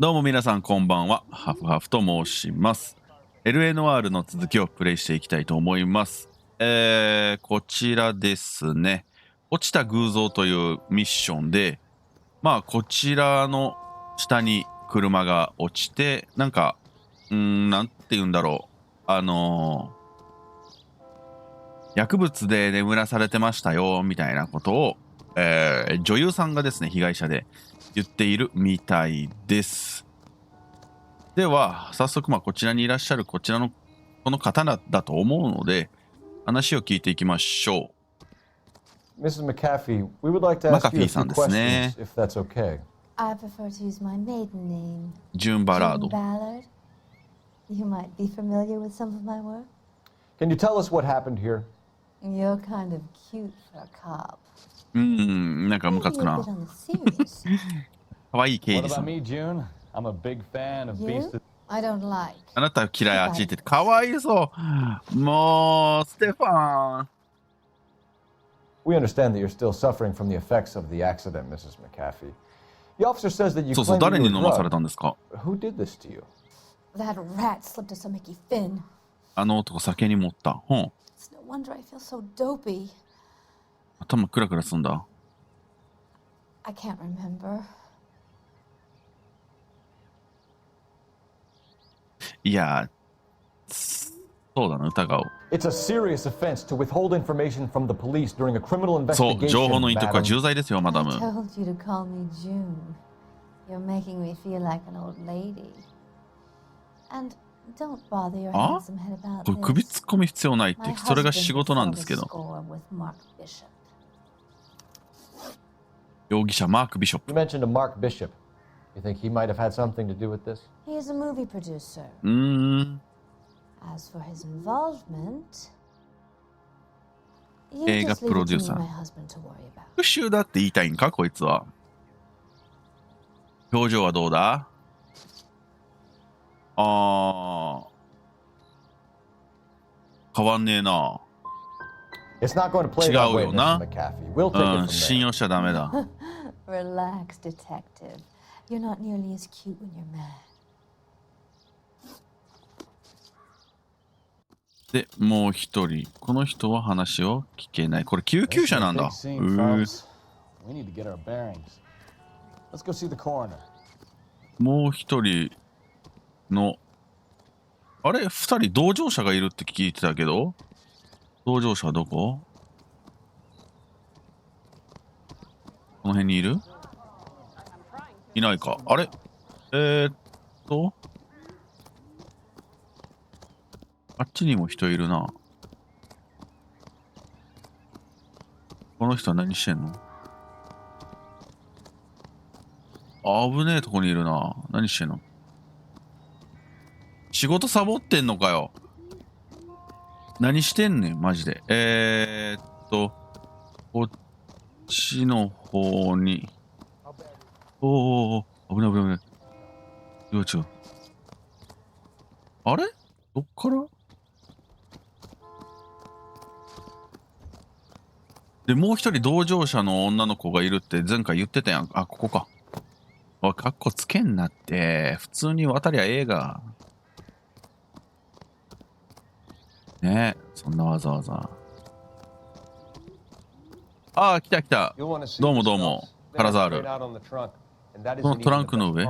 どうも皆さんこんばんは。ハフハフと申します。L.A.Noire の続きをプレイしていきたいと思います。こちらですね。落ちた偶像というミッションで、こちらの下に車が落ちて、なんて言うんだろう。薬物で眠らされてましたよ、みたいなことを、女優さんがですね、被害者で言っているみたいです。では、早速、こちらにいらっしゃるこちらのこの方だと思うので、話を聞いていきましょう。Mrs. McAfee, we would like to マカ ask フィ you a ーさ few んですね。 questions, if that's okay. I prefer to use my maiden name. ジューン・バラード。Ballard. You might be familiar with some of my work. Can you tell us what happened here? You're kind of cute for a cop. なんかムカつくな。 Maybe a bit on the serious side. 可愛い刑 What 事さ about ん。 me, June? I'm a big fan of You? Beast. I don't like. あなたは嫌い、あっち行ってて。かわいそう。もう、ステファン。 We understand that you're still suffering from the effects of the accident, Mrs. McAfee. The officer says that you そうそう、 claimed 誰 you に were 飲まされ drugged. たんですか？ Who did this to you? That rat slipped us a Mickey Finn. あの男酒に盛った。It's no wonder I feel so dopey. 頭クラクラすんだ。 I can't remember. いや、そうだな、疑う。 It's a serious offense to withhold information from the police during a criminal そう、 investigation, 情報の隠匿は madam. 重罪ですよ、マダ I ム。 told you to call me June. You're making me feel like an old lady. And don't bother your あ？ handsome head about これ首 this. 突っ込み必要ないって、 My それが仕 husband 事なん settled です the けど。 score with Mark Bishop. 容疑者マーク・ビショップ。 You mentioned a Mark Bishop. You think he might have had something to do with this? He is a movie producer. As for his involvement, you 映画 just プ leave ロ it デュ to ー me サ and ー。 my husband to worry about. 復讐だって言いたいんか、こいつは。表情はどうだ？変わんねえな。 It's not going to play 違 that う way, よな。 Mrs. McAfee. We'll take it from 信 there. 用しちゃダメだ。 Relax, detective. You're not nearly as cute when you're mad. で、もう一人。この人は話を聞けない。これ救急車なんだ。 Big scene, folks. We need to get our bearings. Let's go see the coroner. もう一人の、あれ二人同乗者がいるって聞いてたけど、同乗者はどこ？この辺にいる？いないか。あれ？あっちにも人いるな。この人は何してんの？危ねえとこにいるな。何してんの？仕事サボってんのかよ。何してんねん、マジで。こっちの方に。おー、危ない危ない危ない。違う違う。あれ？どっから？で、もう一人同乗者の女の子がいるって前回言ってたやん。あ、ここか。おい、カッコつけんなって。普通に渡りゃええが。ねえ、そんなわざわざ。ああ、来た来た。どうもどうも。カラザール。このトランクの上？ん？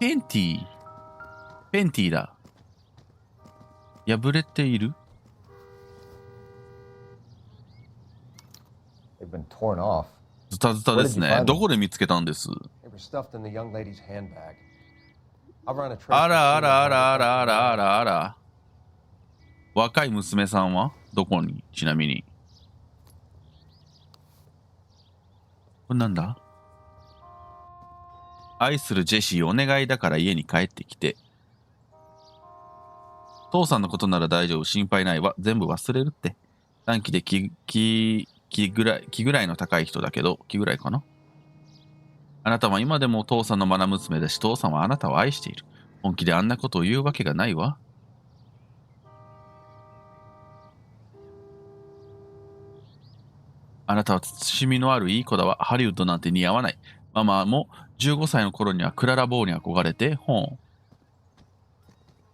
ペンティー。ペンティーだ。破れている？ They've been torn off. ズタズタですね。どこで見つけたんです？ They were stuffed in the young lady's handbag. I'll run a trace. あらあらあらあらあらあらあら。若い娘さんはどこに？ちなみに。これなんだ？愛するジェシー、お願いだから家に帰ってきて。父さんのことなら大丈夫、心配ないわ。全部忘れるって。短期で気ぐらいの高い人だけど、気ぐらいかな。あなたは今でもお父さんの愛娘だし、父さんはあなたを愛している。本気であんなことを言うわけがないわ。あなたは慎みのあるいい子だわ。ハリウッドなんて似合わない。ママも15歳の頃にはクララ・ボーに憧れて、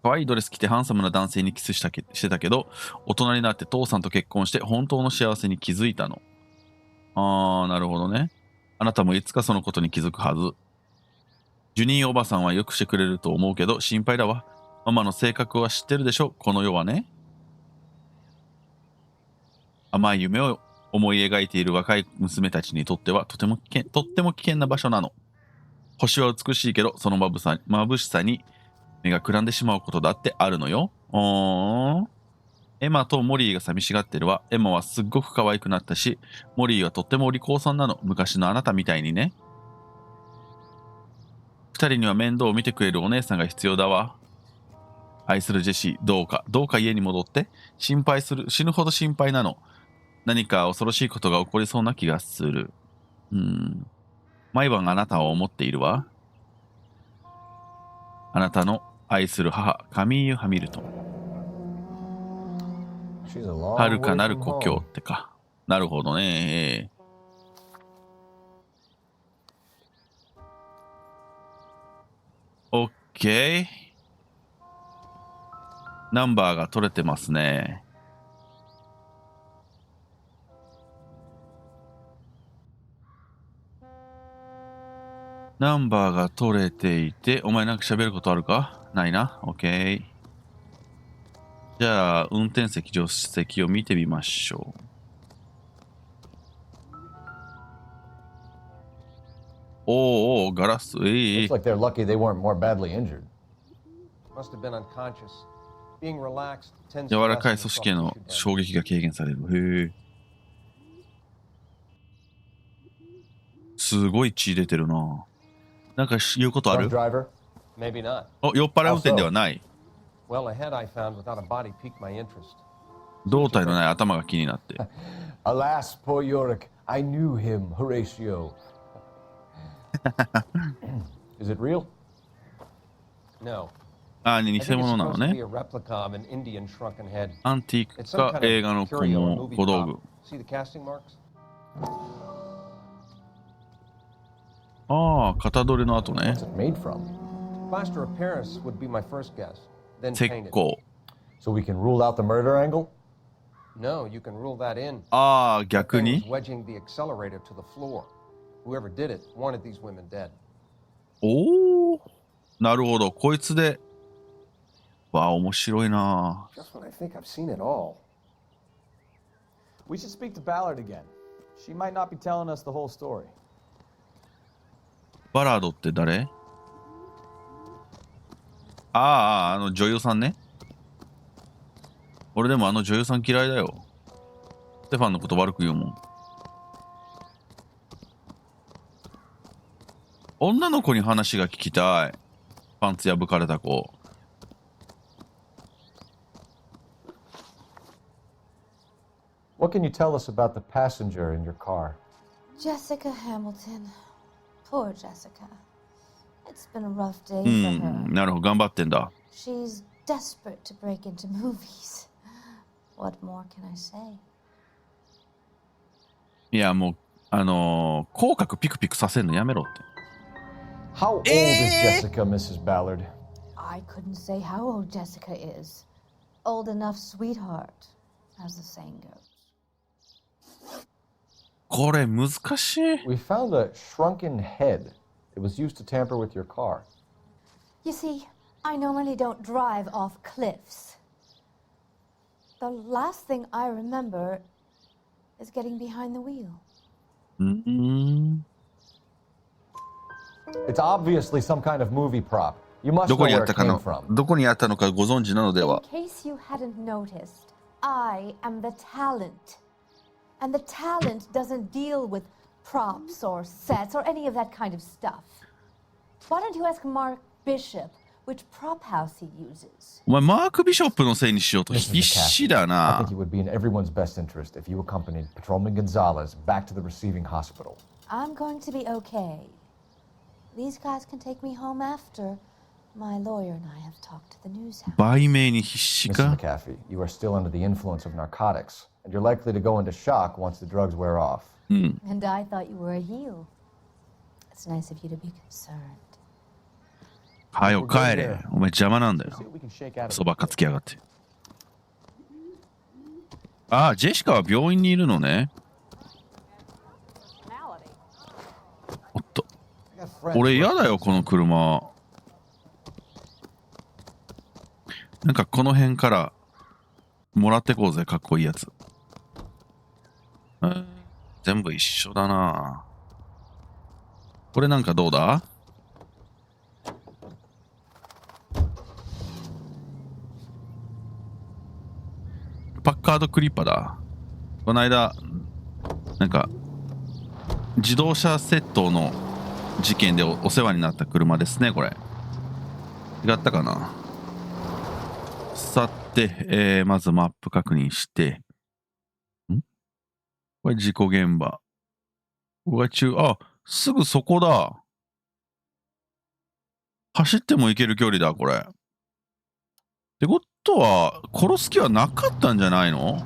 可愛いドレス着てハンサムな男性にキスしてたけど、大人になって父さんと結婚して本当の幸せに気づいたの。なるほどね。あなたもいつかそのことに気づくはず。ジュニーおばさんはよくしてくれると思うけど心配だわ。ママの性格は知ってるでしょ、この世はね。甘い夢を思い描いている若い娘たちにとってはとっても危険な場所なの。星は美しいけど、その眩しさに目がくらんでしまうことだってあるのよ。エマとモリーが寂しがってるわ。エマはすっごく可愛くなったし、モリーはとってもお利口さんなの。昔のあなたみたいにね。二人には面倒を見てくれるお姉さんが必要だわ。愛するジェシー、どうか家に戻って。死ぬほど心配なの。何か恐ろしいことが起こりそうな気がする。毎晩あなたを思っているわ。あなたの愛する母、カミーユ・ハミルトン。遥かなる故郷ってか。なるほどね。オッケー。ナンバーが取れてますね。ナンバーが取れていて、お前なんか喋ることあるか？ないな。オッケー。じゃあ、運転席、助手席を見てみましょう。おー、ガラス。Looks like they're lucky they weren't more badly injured. Must have been unconscious. Being relaxed tends 柔 to らかい lessen 組 the 織へ soft の tissue damage. 衝撃が軽減される。へえ。すごい血出てるな。なんか言うことあ Drunk る？ driver? Maybe not. 酔っ払い運転ではない。Well, a head I found without a body piqued my interest. 胴体のない頭が気になって。Alas, poor Yorick. I knew him, Horatio. Is it real? No. 偽 I think it's 物なの supposed to be ね。 a replica of an Indian shrunken head. アンティー It's ク some か kind 映画 of の curio or movie 小道具。 prop. See the casting marks? 型取りの後ね。 What's it made from? Plaster of Paris would be my first guess. Then 石 painted. 膏。 So we can rule out the murder angle? No, you can rule that in. 逆 Thing was に wedging the accelerator to the floor. Whoever did it wanted these women dead. なるほど。こいつで。面白いな。 Just when I think I've seen it all. We should speak to Ballard again. She might not be telling us the whole story. バラードって誰？女優さんね。俺でも女優さん嫌いだよ。ステファンのこと悪く言うもん。女の子に話が聞きたい。パンツ破かれた子。What can you tell us about the passenger in your car? Jessica Hamilton. Poor Jessica. It's been a rough day for her. なるほど、頑張ってんだ。She's desperate to break into movies. What more can I say? いや、もう、口角ピクピクさせんのやめろって。How old is Jessica, Mrs. Ballard? I couldn't say how old Jessica is. Old enough, sweetheart, as the saying goes. これ難しい。We found a shrunken head. It was used to tamper with your car. You see, I normally don't drive off cliffs. The last thing I remember is getting behind the wheel. It's obviously some kind of movie prop. You must ど know こにあ where った it か came の、 from. どこにあったのかご存知なので In は。 case you hadn't noticed, I am the talent. And the talent doesn't deal with props or sets or any of that kind of stuff. Why don't you ask Mark Bishop which prop house he uses? お前、マーク・ビショップのせいにしようと Mrs. 必死 McCaffrey, だ I な think。it would be in everyone's best interest if you accompanied Patrolman Gonzalez back to the receiving hospital. I'm going to be okay. These guys can take me home after. My lawyer and I have talked to the news house. 売名に必死 Mrs. か。 McCaffrey, you are still under the influence of narcotics, and you're likely to go into shock once the drugs wear off. And I thought you were a heel. It's nice of you to be concerned. はよ帰れ。お前邪魔なんだよ。 See what we can shake out of そばかつきやがって。ああ、ジェシカは病院にいるのね。おっと。俺嫌だよ、この車。なんかこの辺からもらってこうぜ、かっこいいやつ。全部一緒だな。これなんかどうだ？パッカードクリッパだ。この間、なんか、自動車窃盗の事件でお世話になった車ですね、これ。違ったかな。さて、まずマップ確認して。これ事故現場。ここがあ、すぐそこだ。走っても行ける距離だ、これ。ってことは、殺す気はなかったんじゃないの？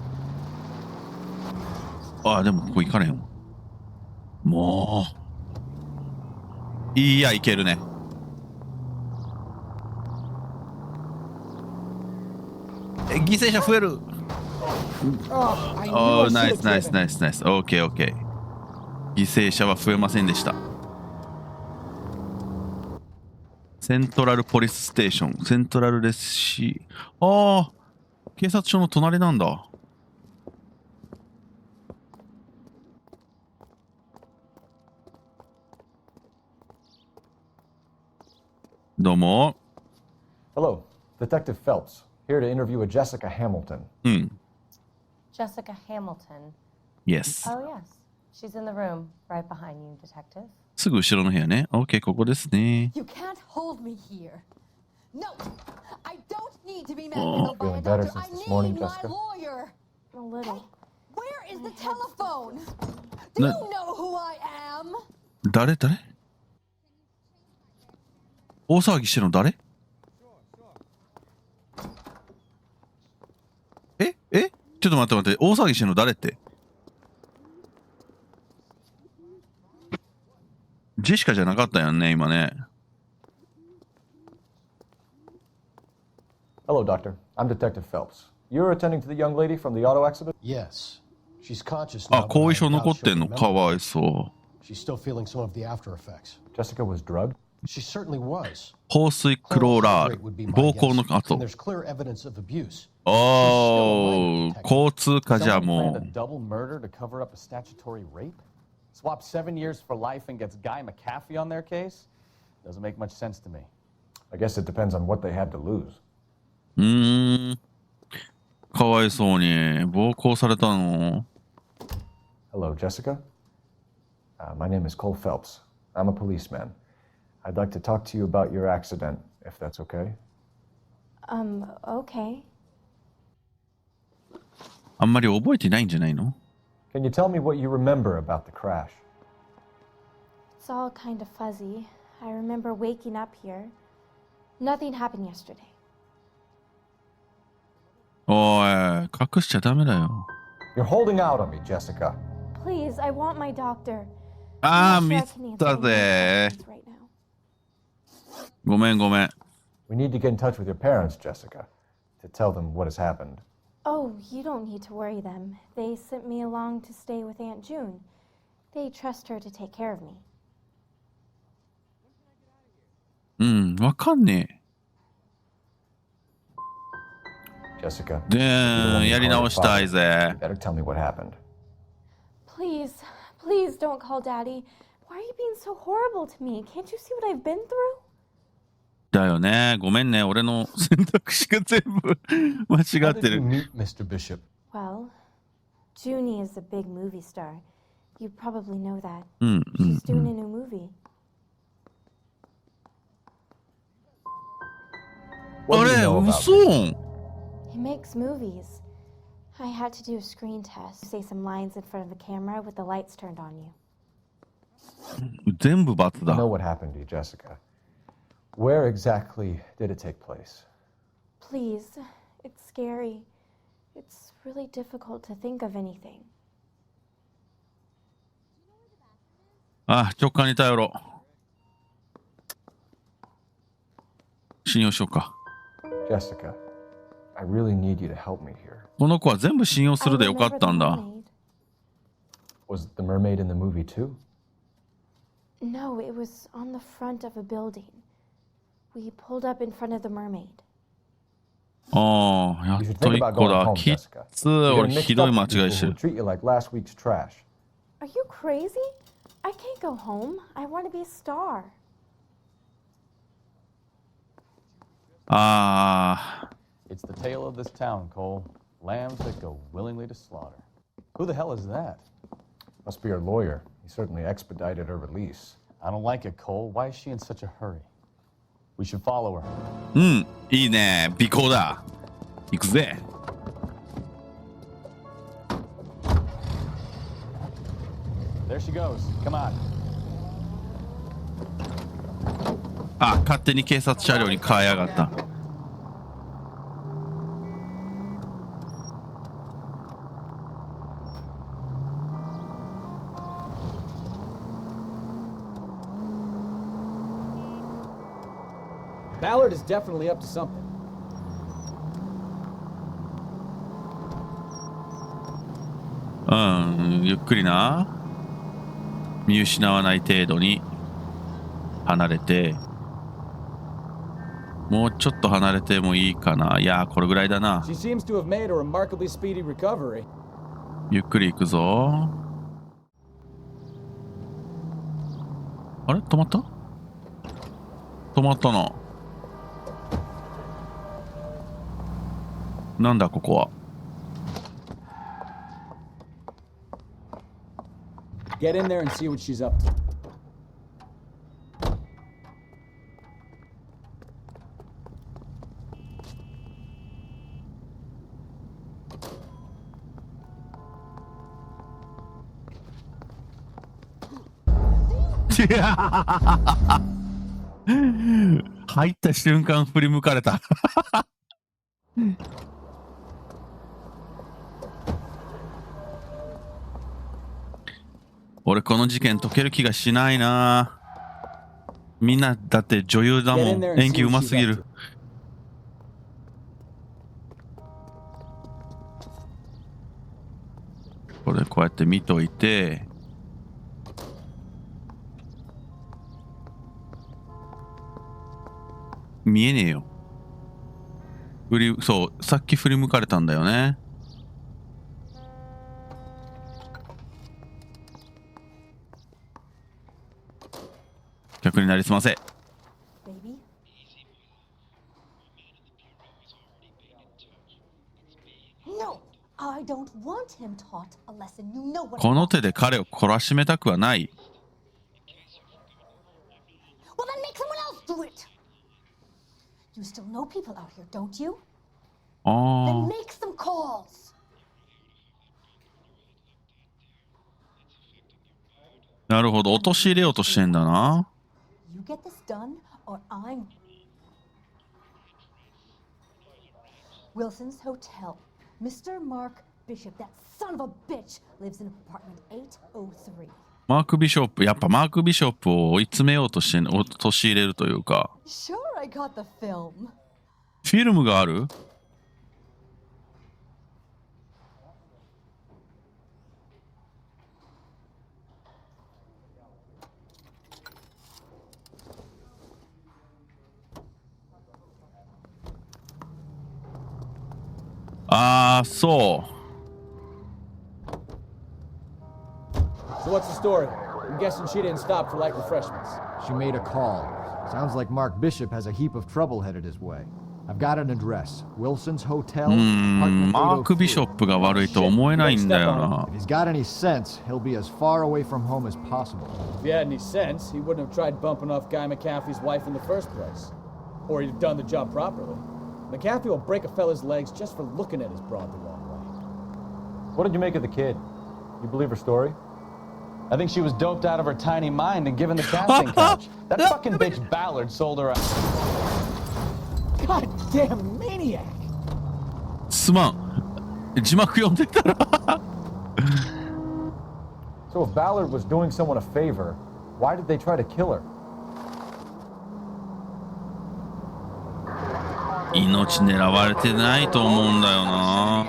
あ、でもここ行かれへんわ。もう。いや、行けるね。犠牲者増える。おー、ナイスナイスナイスナイス。オッケーオッケー。犠牲者は増えませんでした。セントラルポリスステーション、セントラルレスシー。ああ、警察署の隣なんだ。どうも。Hello, Detective Phelps. Here to interview a Jessica Hamilton. Jessica Hamilton. Yes. Oh, yes. She's in the room right behind you, Detective. すぐ後ろの部屋ね。OK、ここですね。You can't hold me here. No, I don't need to be Oh. manhandled by a Feeling better doctor. I since this need morning, my Jessica? lawyer. A little. Where is the telephone? Do No. you know who I am? 誰大騒ぎしてるの誰？ちょっと待って。大騒ぎしてるの誰って？ジェシカじゃなかったよね、今ね。Hello, Doctor. I'm Detective Phelps. You're attending to the young lady from the auto accident? Yes. She's conscious あ、 now. 後遺 but 症 I'm 残 not って sure んの remember. かわいそう。 She's still feeling some of the after effects. Jessica was drugged? She certainly was. 放水クローラール。暴行の And 後。 there's clear evidence of abuse. おー、交通課じゃ Someone も planned う a。double murder to cover up a statutory rape? Swap 7 years for life and gets Guy McAfee on their case? Doesn't make much sense to me. I guess it depends on what they had to lose. かわいそうに。暴行されたの。 Hello, Jessica. My name is Cole Phelps. I'm a policeman. I'd like to talk to you about your accident, if that's okay. Okay. あんまり覚えてないんじゃないの？ Can you tell me what you remember about the crash? It's all kind of fuzzy. I remember waking up here. Nothing happened yesterday. おい、隠しちゃダメだよ。 You're holding out on me, Jessica. Please, I want my doctor. ああ、 I'm 見 not つ sure I can った answer any more ぜ。 questions right now. ごめん。 We need to get in touch with your parents, Jessica, to tell them what has happened. Oh, you don't need to worry them. They sent me along to stay with Aunt June. They trust her to take care of me. わかんね Jessica, え。やり直したいぜ。 you better tell me what happened. Please, please don't call Daddy. Why are you being so horrible to me? Can't you see what I've been through? だよね。ごめんね。俺の選択肢が全部間違 How って did you る。 meet Mr. Bishop? Well, Junie is a big movie star. You probably know that. うん。 She's doing a new movie. あ What do you れ、 know about 嘘 this? He makes movies. I had to do a screen test. Say some lines in front of the camera with the lights turned on you. 全部罰 I だ。 know what happened to you, Jessica. Where exactly did it take place? Please, it's scary. It's really difficult to think of anything. あ、直感に頼ろう。信用しようか。Jessica, I really need you to help me here. この子は全部信用するで I よかったん remember だ。 the mermaid. Was the mermaid in the movie too? No, it was on the front of a building. We pulled up in front of the mermaid. ああ、やっ You should と think 一 about 個 going だ。 home, きっ Jessica. つ、 You're 俺 getting ひ mixed どい up 間 with 違い people して who る。 treat you like last week's trash. Are you crazy? I can't go home. I want to be a star. ああ、 It's the tale of this town, Cole. Lambs that go willingly to slaughter. Who the hell is that? Must be her lawyer. He certainly expedited her release. I don't like it, Cole. Why is she in such a hurry? We should follow her. うん、いいね。尾行だ。行くぜ。There she goes. Come on. あ、勝手に警察車両に変えやがった。Ballard is definitely up to something. うん、ゆっくりな。見失わない程度に離れて。もうちょっと離れてもいいかな。いやー、これぐらいだな。 She seems to have made a remarkably speedy recovery. ゆっくり行くぞ。あれ止まった？止まったな。なんだここは。Get in there and see what she's up to. T 入った瞬間振り向かれた。俺この事件解ける気がしないな。みんなだって女優だもん。演技うますぎる。これこうやって見といて。見えねえよ。そう、さっき振り向かれたんだよね。客になりすませ。Baby? No, I don't want him taught a lesson. You know what? この手で彼を懲らしめたくはない。Well, then make someone else do it. You still know people out here, don't you? あ Then あ。 make some calls. なるほど、陥れようとしてんだな。You get this done, or I'm. Wilson's Hotel. Mr. Mark Bishop, that son of a bitch, lives in apartment 803. マーク・ビショップ、やっぱマーク・ビショップを追い詰めようとしてん、陥れるというか。 Sure, I got the film. フィルムがある？ああ、そう。 So what's the story? I'm guessing she didn't stop for light refreshments. She made a call. Sounds like Mark Bishop has a heap of trouble headed his way. I've got an address. Wilson's Hotel. マーク・ビショップが悪いと思えないんだよな。 If he's got any sense, he'll be as far away from home as possible. If he had any sense, he wouldn't have tried bumping off Guy McCaffrey's wife in the first place. Or he'd have done the job properly. McCaffrey will break a fella's legs just for looking at his broad the wrong way. What did you make of the kid? You believe her story? I think she was doped out of her tiny mind and given the casting couch. That fucking bitch Ballard sold her a... Goddamn maniac! すまん。字幕読んでたら。So if Ballard was doing someone a favor, why did they try to kill her? 命狙われてないと思うんだよな。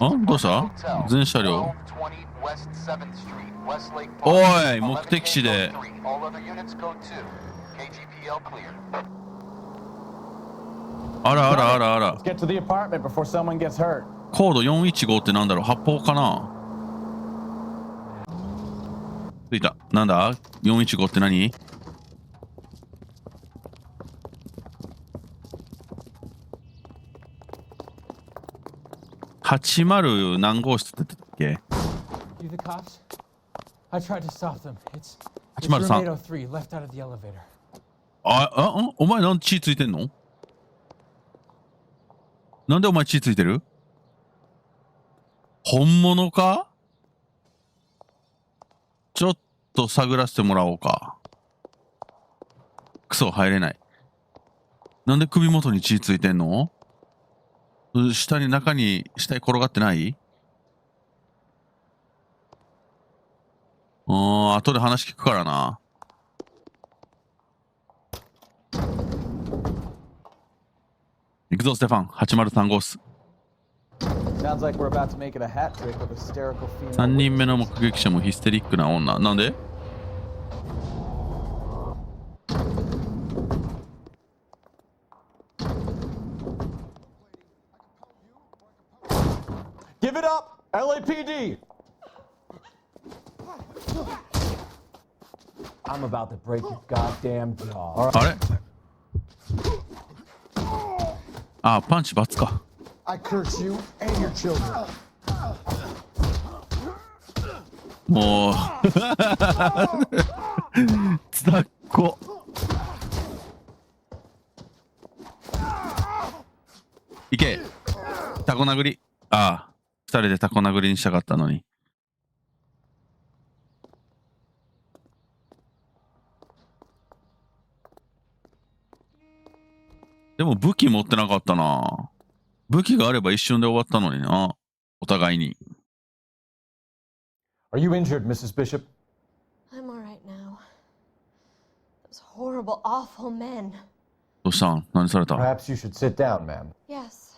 あ、どうした？全車両。おい、目的地で。あらあらあらあら。 Let's get to the apartment before someone gets hurt. コード415ってなんだろう？発砲かな？ついた。なんだ？ 415 って何？80何号室って言ったっけ？ You the cops? I tried to stop them. It's 803 room 803 left out of the elevator. お前なんで血ついてんの？なんでお前血ついてる？本物か？ちょっと探らせてもらおうか。クソ入れない。なんで首元に血ついてんの？下に中に下に転がってない？後で話聞くからな。行くぞステファン、803号室。Sounds like we're about to make it a hat trick of hysterical female. 3人目の目撃者もヒステリックな女。なんで？Give it up, LAPD. I'm about to break your goddamn jaw. あれ？あ、パンチ罰か。I curse you and your children. もうつだっこ。いけ。タコ殴り。ああ、2人でタコ殴りにしたかったのに。でも武器持ってなかったな。武器があれば一瞬で終わったのにな。お互いに。Are you injured, Mrs. Bishop? I'm all right now. Those horrible, awful men. どうしたん？何された？ Perhaps you should sit down, ma'am. Yes,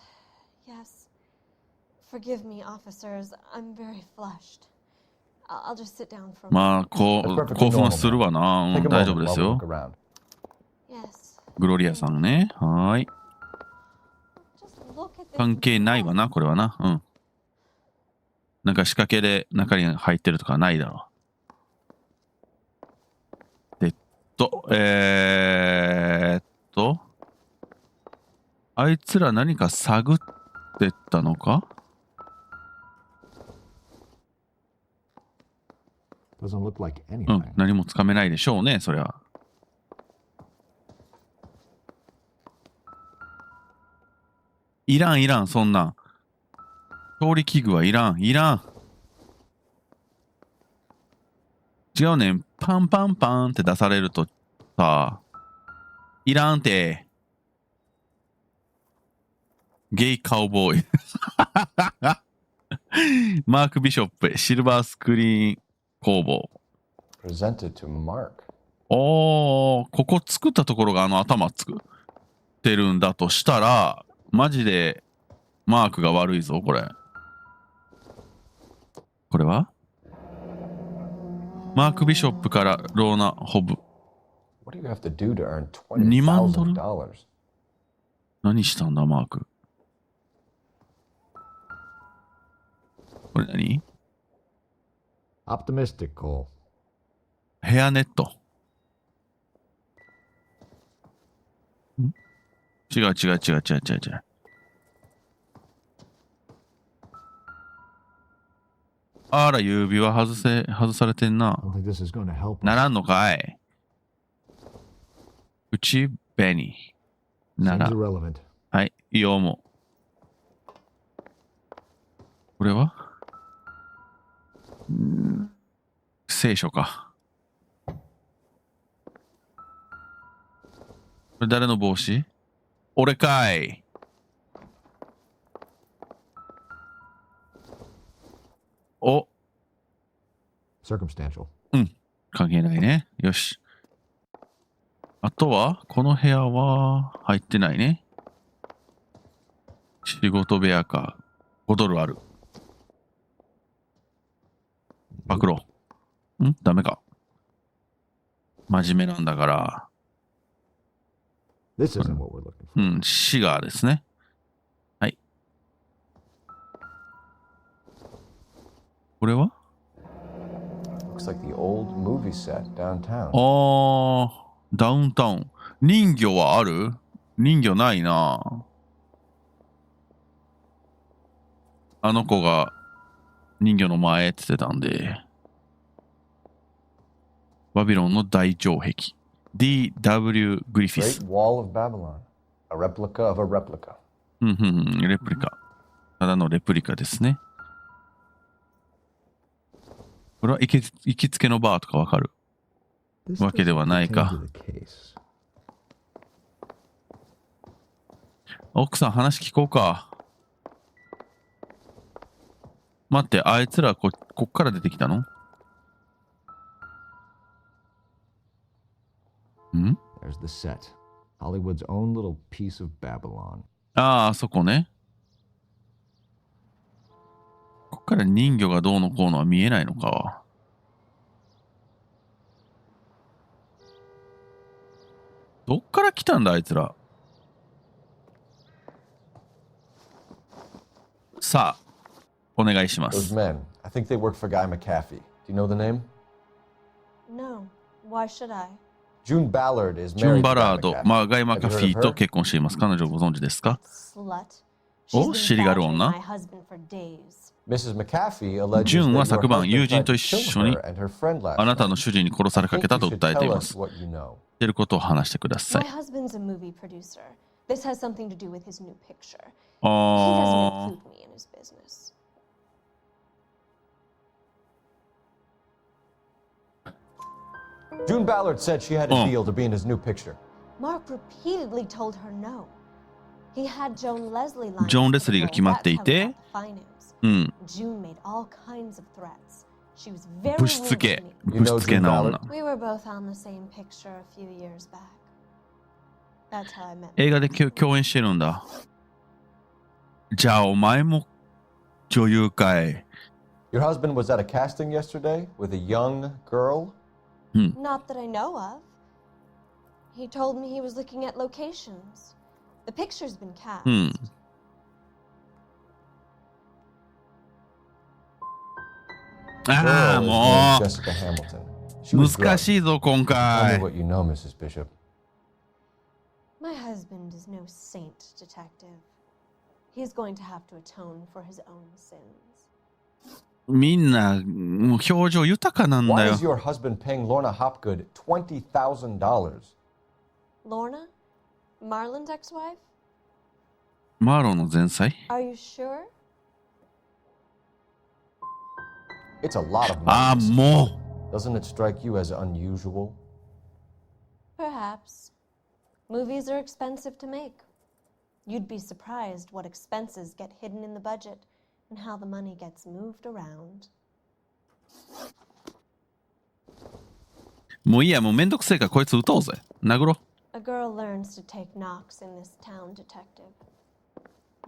yes. Forgive me, officers. I'm very flushed. I'll just sit down for a まあ、 moment. 興奮はするわな。うん、 Take a 大丈夫 moment です while we よ look。around. Yes. グロリアさんね。はーい。 Just look at this. 関係ないわな、これはな。うん。なんか仕掛けで中に入ってるとかないだろう。あいつら何か探ってったのか？ Doesn't look like うん、 anything. 何もつかめないでしょうね、そりゃ。いらんいらん、そんなん。調理器具はいらんいらん。違うねん。パンパンパンって出されるとさ、いらんて。ゲイカウボーイ。マーク・ビショップ、シルバースクリーン工房。 Presented to Mark. おー、ここ作ったところが頭作ってるんだとしたら、マジでマークが悪いぞ、これ。これはマーク・ビショップからローナ・ホブ。 What do you have to do to earn $20,000? $20,000? 何したんだ、マーク。これ何？ Optimistic, Cole. ヘアネット。違う違う違う違う違う違う。あら、指輪外されてんな。 I don't think this is going to help us. ならんのかい？口紅。な Seems ら。 irrelevant. はい、いいよ、もう。これは聖書か。これ誰の帽子？俺かい。お、Circumstantial. うん。関係ないね。よし。あとは、この部屋は入ってないね。仕事部屋か。5ドルある。暴露。ダメか。真面目なんだから。This isn't what we're looking for. シガーですね。はい。これは Looks like the old movie set downtown. ダウンタウン。人魚はある？人魚ないな。あの子が人魚の前って言ってたんで。バビロンの大城壁。D.W. グリフィ Great ス。Wall of Babylon. A replica of a replica. レプリカ。ただのレプリカですね。これは行きつけのバーとかわかるわけではないか。奥さん話聞こうか。待って、あいつらこっから出てきたのThere's the set. Hollywood's own little piece of Babylon. あそこね。こっから人魚がどうのこうのは見えないのか。どっから来たんだあいつら。さあ、お願いしま Those す。men, I think they work for Guy McAfee. Do you know the name? No. Why should I? June Ballard is ジュン・ married バ to ラ Guy ード、 McAfee. ガイ・マカフィーと結婚しています。彼女をご存知ですか？ Slut. お、尻がある女。 Mrs. McAfee alleges ジュン that は your 昨晩 husband 友人 tried と to 一 kill 緒に her and her friend last あなたの night. 主人に殺され I かけ think た you と should 訴えてい tell ま us す。 what you know. 言ってることを話してくださ My い。 husband's a movie producer. This has something to do with his new picture. He あ doesn't include me in his business. June Ballard said she had a deal to be in his new picture. Mark repeatedly told her no. He had Joan Leslie line ジョン・レスリーが決まっていて、 June made all kinds of threats. She was very ぶしつけ rude to me. ぶしつけな女。 We were both on the same picture a few years back. That's how I met. 映画で共演してるんだ。じゃあお前も女優かい。 Your husband was at a casting yesterday with a young girl? Not that I know of. He told me he was looking at locations. The picture's been cast. ああ、 Girl is も named Jessica Hamilton. She う was 難 drugged. しいぞ今 Tell me 回。 what you know, Mrs. Bishop. My husband is no saint, detective. He's going to have to atone for his own sins. みんなもう表情豊かなんだ Why よ is。your husband paying Lorna Hopgood $20,000? Lorna? Marlon's ex-wife? マーロンの前妻 Are you sure? It's a lot of ああ、 money. も Doesn't it strike you as unusual? Perhaps. Movies are expensive to make. You'd be surprised what expenses get hidden in the budget and how the money gets moved around. う。もういいや、もうめんどくせえからこいつ撃とうぜ。殴ろう。 A girl learns to take knocks in this town, detective.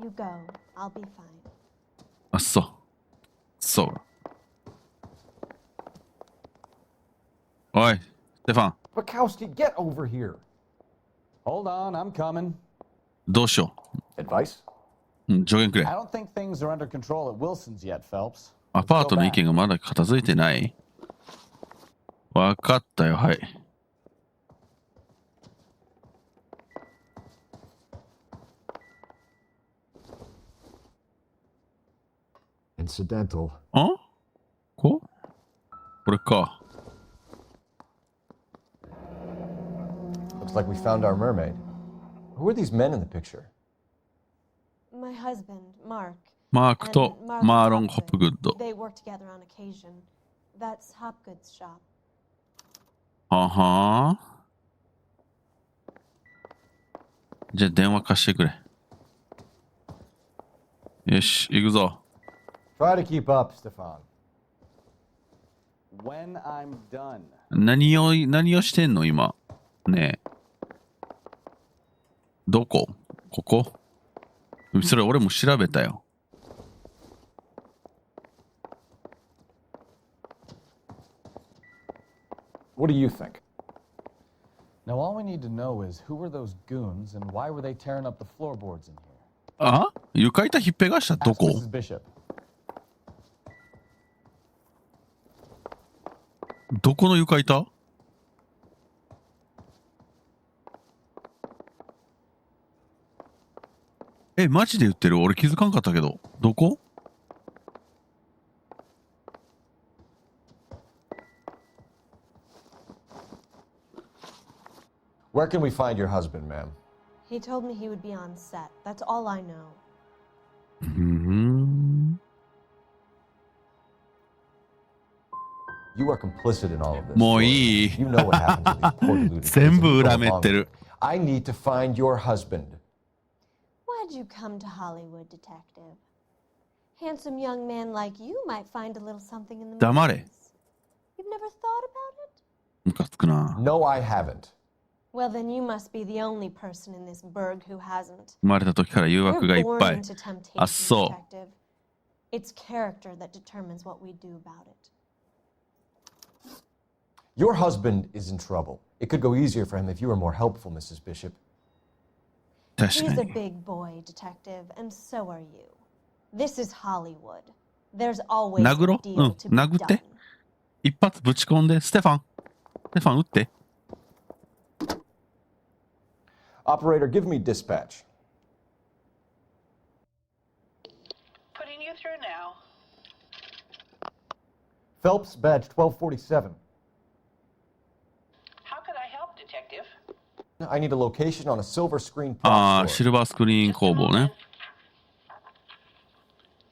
You go. I'll be fine. あ、そう。そう。おい、ステファン、 Bukowski, get over here. Hold on, I'm coming. どうしよ Advice? う。助言くれ I。don't think things are under control at Wilson's yet, Phelps. アパートの意見がまだ片付いてない。わかったよ、はい。Incidental. これか。 Looks like we found our mermaid. Who are these men in the picture? My husband, Mark. マークと and マーロン・ Hopgood. ホップグッド。 They work together on occasion. That's Hopgood's shop. ははじゃあ電話貸してくれ。よし、行くぞ。Try to keep up, Stefan. When I'm done. 何をしてんの今。ねえ。どこ？ここ？それ俺も調べたよ。What do you think? Now all we need to know is who were those goons and why were they tearing up the floorboards in here? あ？床板ひっぺがしたど Ask こ？ Mrs. Bishop. どこの床板？え、マジで言ってる？俺気づかんかったけど。どこ？ Where can we find your husband, ma'am? He told me he would be on set. That's all I know. うーん。 You are complicit in all of this. もういい。 You know what happened to these poor deluded 全 kids. 部 You 裏 go 目っ along て with る it.。I need to find your husband. Why'd you come to Hollywood, detective? Handsome young man like you might find a little something in the 黙れ。 movies. You've never thought about it? ムカつくな。 No, I haven't. Well, then you must be the only person in this burg who hasn't. 生まれた時から誘 We're 惑がいっ born ぱい。 into temptation, あ、そう。 detective. It's character that determines what we do about it. Your husband is in trouble. It could go easier for him if you were more helpful, Mrs. Bishop. 確 He's か a に。 big boy, detective, and so are you. This is Hollywood. There's always 殴ろ a う。 deal うん。 to be 殴って done.。一発ぶち込んで。ステファン。ステファン撃って。 Operator, give me dispatch. Putting you through now. Phelps, badge 1247. How could I help, Detective? I need a location on a silver screen あ prop あ、シ store. ルバースクリーン Just a 工房 moment. ね。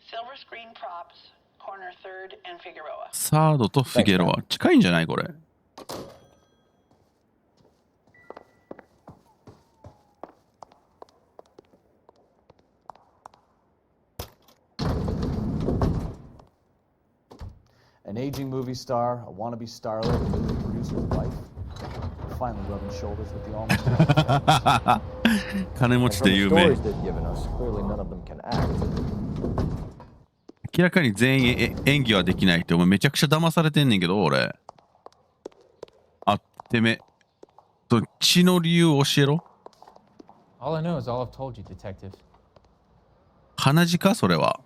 Silver screen props, corner 3rd and Figueroa. サードとフィゲロア。近いんじゃないこれ。An aging movie star, a wannabe starlet, a movie producer's wife. Finally rubbing shoulders with the almost. 金持ち From で the 有名。 stories they've given us, clearly none of them can act. 明らかに全員演技はできないって、お前めちゃくちゃ騙されてんねんけど、俺。あってめ。血の理由教えろ。 All I know is all I've told you, Detective. 鼻血かそれは。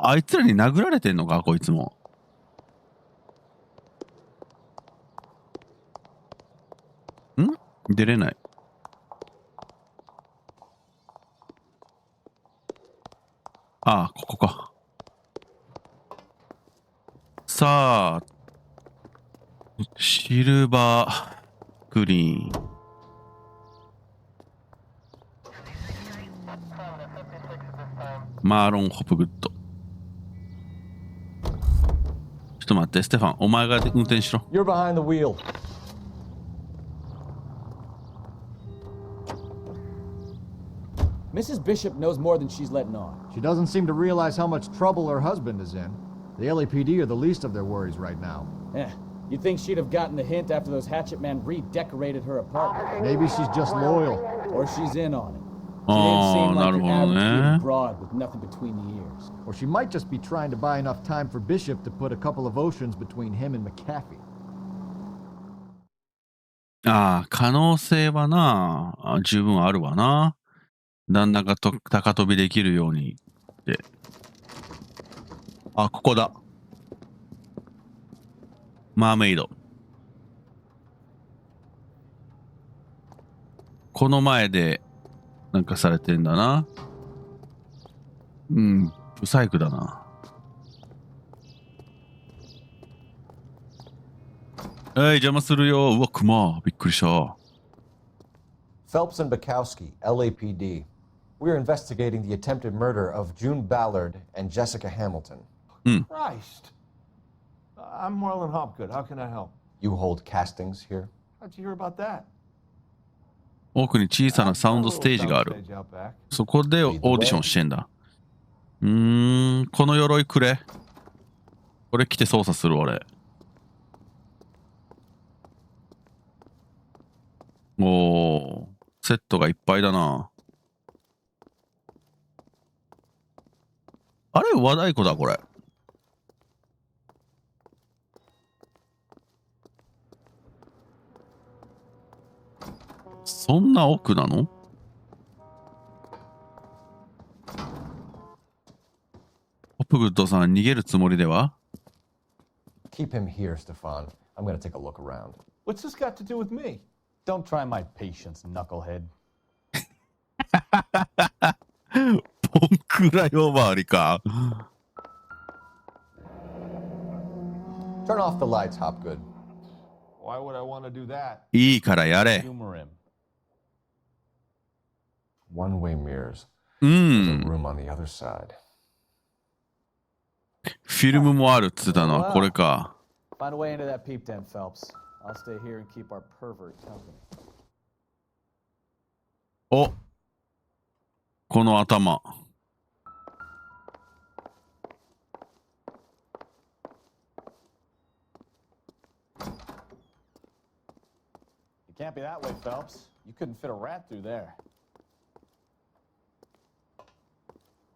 あいつらに殴られてんのかこいつも。ん？出れない。ああ、ここか。さあ、シルバーグリーン。マーロン・ホプグッド。ちょっと待って、ステファン、お前が運転しろ。 You're behind the wheel. Mrs. Bishop knows more than she's letting on. She doesn't seem to realize how much trouble her husband is in. The LAPD are the least of their worries right now. You'd think she'd have gotten the hint after those hatchet men redecorated her apartment. Maybe she's just loyal. Or she's in on it. She Oh, didn't seem like your なるほどね。 average beauty broad with nothing between the ears. Or she might just be trying to buy enough time for Bishop to put a couple of oceans between him and McAfee. ああ、可能性はな、十分あるわな。旦那が高飛びできるようにって。あ、ここだ。マーメイド。この前でなんかされてんだな。うん、ブサイクだな。邪魔するよ。うわ、クマ。びっくりした。Phelps and Bukowski, LAPD. We're investigating the attempted murder of June Ballard and Jessica Hamilton. Christ. I'm Marlon Hopgood. How can I help? You hold castings here? How'd you hear about that? 奥に小さなサウンドステージがある。そこでオーディションしてんだ。この鎧くれ。これ着て操作する俺。おー、セットがいっぱいだな。あれ和太鼓だこれ。そんな奥なの？ホップグッドさん逃げるつもりでは？ Keep him here, Stefan. I'm gonna take a look around. What's this got to do with me? Don't try my patience, knucklehead. ポンくらいオーバーりか。Turn off the lights, Hopgood. Why would I want to do that? いいからやれ。 Humor him. One-way mirrors. う There's a ん。 room on the other side. フィルムもあるっつってたのはこれか。Find a way into that peep den, Phelps. I'll stay here and keep our pervert company. お、この頭。You can't be that way, Phelps. You couldn't fit a rat through there.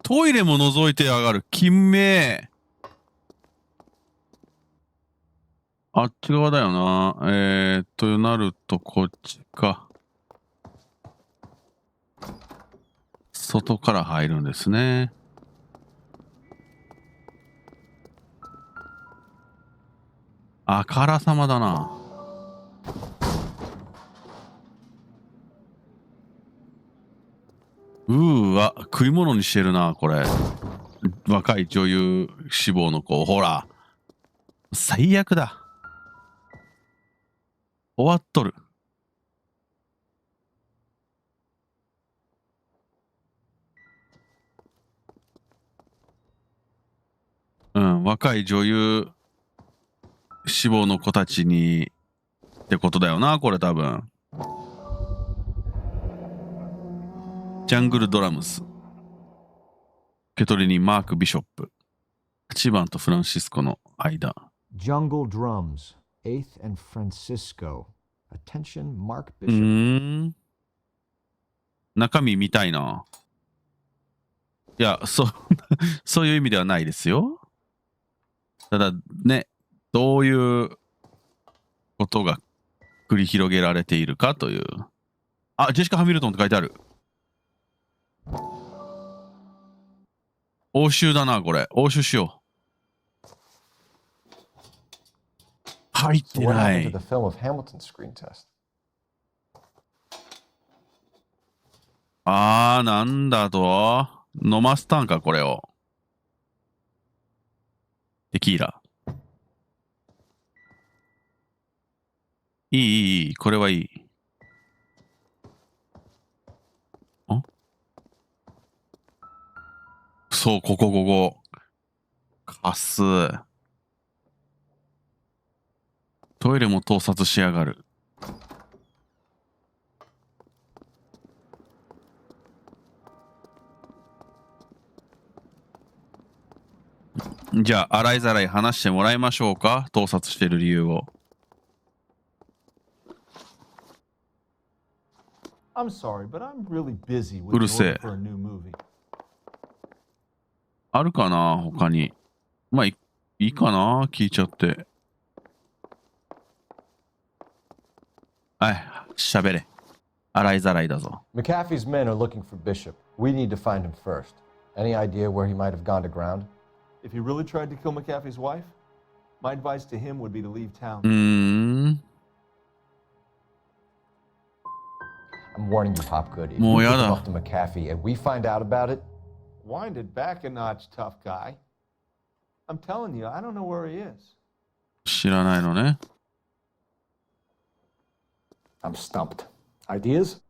トイレも覗いてやがる。金名。あっち側だよな。なるとこっちか。外から入るんですね。あからさまだな。わ、食い物にしてるな、これ。若い女優志望の子、ほら。最悪だ。終わっとる。若い女優志望の子たちにってことだよな、これ多分。ジャングルドラムス。受け取りにマーク・ビショップ。8番とフランシスコの間。Jungle Drums, 8th and Francisco. Attention, Mark Bishop. 中身見たいな。いや、そういう意味ではないですよ。ただね、どういうことが繰り広げられているかという。あ、ジェシカ・ハミルトンって書いてある。押収だな、これ。押収しよう。入ってない。なんだと飲ませたんか、これを。テキーラ。いい、これはいい。そう、ここ。カス。トイレも盗撮しやがる。じゃあ、洗いざらい話してもらいましょうか。盗撮してる理由を。I'm sorry, but I'm really busy う with る the せえ。 order for a new movie. あるかな他に。まあいいかな聞いちゃって。はい、喋れ。洗いざらいだぞ。McAfee's men are looking for Bishop. We need to find him first. Any idea where he might have gone to ground? If he really tried to kill McAfee's wife, my advice to him would be to leave town. I'm warning you, Hopgood. If もう you や give him だ。 up to McAfee and we find out about it, Wind it back a notch, tough guy. I'm telling you, I don't know where he is. 知らないのね。I'm stumped. Ideas?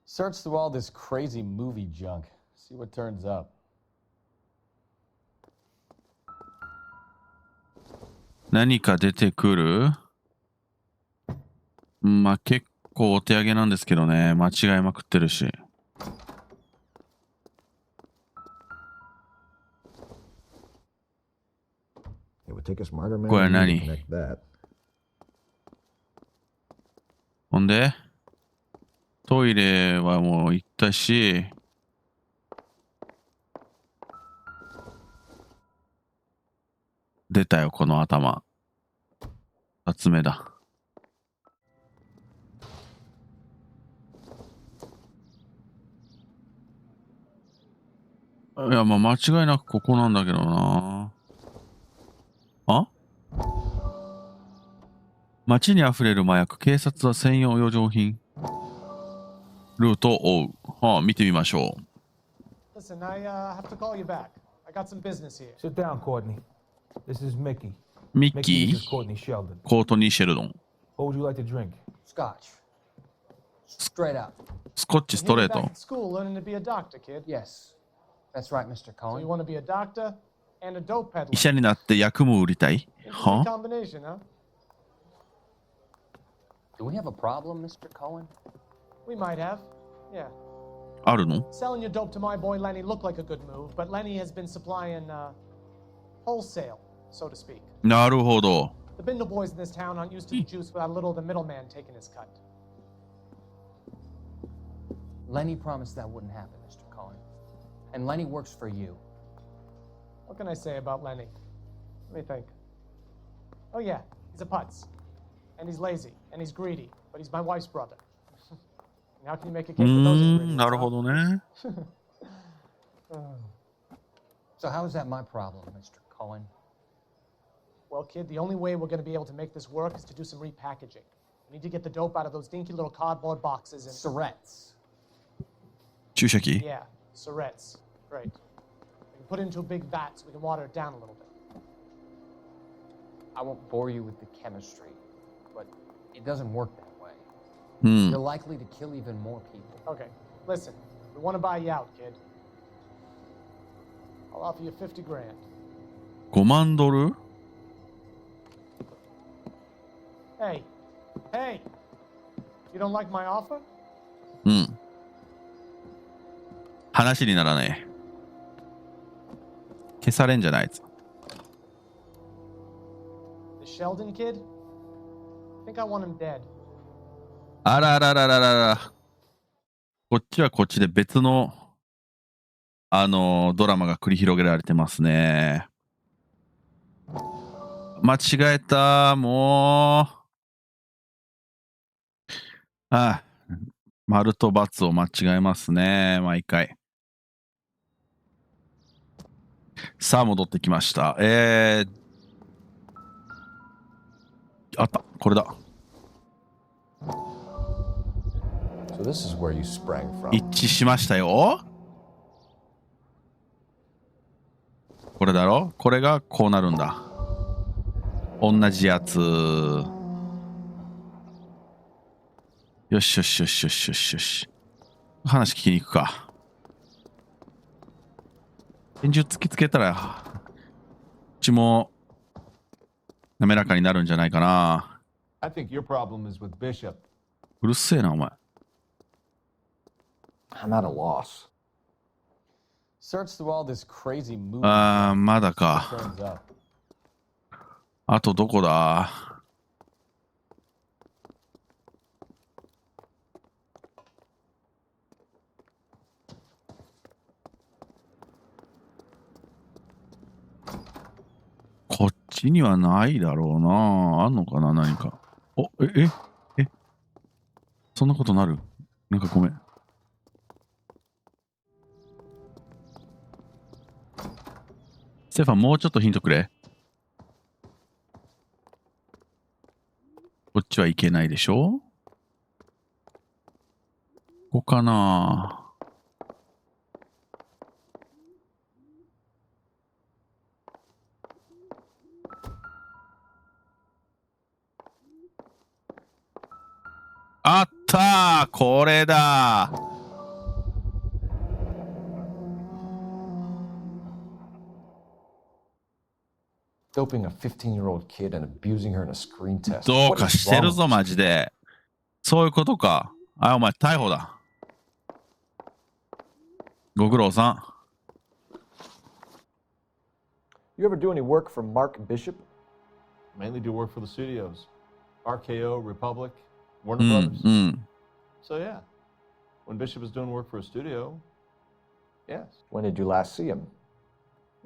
Search through all this crazy movie junk. See what turns up. 何か出てくる？まあ、結構お手上げなんですけどね。間違えまくってるし。これ何？ほんでトイレはもう行ったし、出たよこの頭。2つ目だ。いやまあ間違いなくここなんだけどな。あ？街にあふれる麻薬、警察は専用余剰品。ルートを追う。はあ、見てみましょう。Listen, I have to call you back. I got some business here. Sit down, Courtney. This is Mickey. ミッキ Mickey, this is ー Courtney Sheldon. コートニー・シェルドン。 What would you like to drink? Scotch. Straight out. スコッチストレート。 School learning to be a doctor, kid. Yes. That's right, Mr. So you Cohen. want to be a doctor and a dope peddler. 医者になって薬務を売りたい。 Interesting は combination, huh? Do we have a problem, Mr. Cohen? We might have. Yeah. あるの？ Selling your dope to my boy Lenny looked like a good move, but Lenny has been supplying wholesale, so to speak. なるほど。 The Bindle boys in this town aren't used to the juice without a little of the middleman taking his cut. Lenny promised that wouldn't happen, Mr. Cohen. And Lenny works for you. What can I say about Lenny? Let me think. Oh yeah, he's a putz. And he's lazy, and he's greedy, but he's my wife's brother. And how can you make a case with those ingredients? なるほどね。 So how is that my problem, Mr. Cohen? Well, kid, the only way we're going to be able to make this work is to do some repackaging. We need to get the dope out of those dinky little cardboard boxes and... Surrettes. 注射器。 Yeah, Surrettes. Great. We can put it into a big vat so we can water it down a little bit. I won't bore you with the chemistry, but it doesn't work that way. うん。 You're likely to kill even more people. Okay, listen. We want to buy you out, kid. I'll offer you 50 grand. 5万ドル？ Hey, hey! You don't like my offer? うん。話にならない。消されんじゃない。 The Sheldon kid? I think I want him dead. あらららららら。こっちはこっちで別のドラマが繰り広げられてますね。間違えた。もう。ああ。丸と×を間違えますね。毎回。さあ戻ってきました。あった。これだ。So this is where you sprang from. 一致しましたよ。これだろ？これがこうなるんだ。同じやつ。よしよしよしよしよしよし。話聞きに行くか。拳銃突きつけたら、うちも滑らかになるんじゃないかな。I think your problem is with Bishop. うるせえな、お前。I'm at a loss. Search through all this crazy movie. あー、まだか。 Turns up. あとどこだ？こっちにはないだろうな。あんのかな、何か。お、そんなことなる？なんかごめん。ステファン、もうちょっとヒントくれ。こっちはいけないでしょ？ここかな。あったー、これだ。Doping a 15-year-old kid and abusing her in a screen test. どうかしてるぞ、マジで。そういうことか。あ、お前逮捕だ。ご苦労さん。You ever do any work for Mark Bishop? Mainly do work for the studios. RKO, Republic, Warner Brothers. So yeah, when Bishop was doing work for a studio, yes. When did you last see him?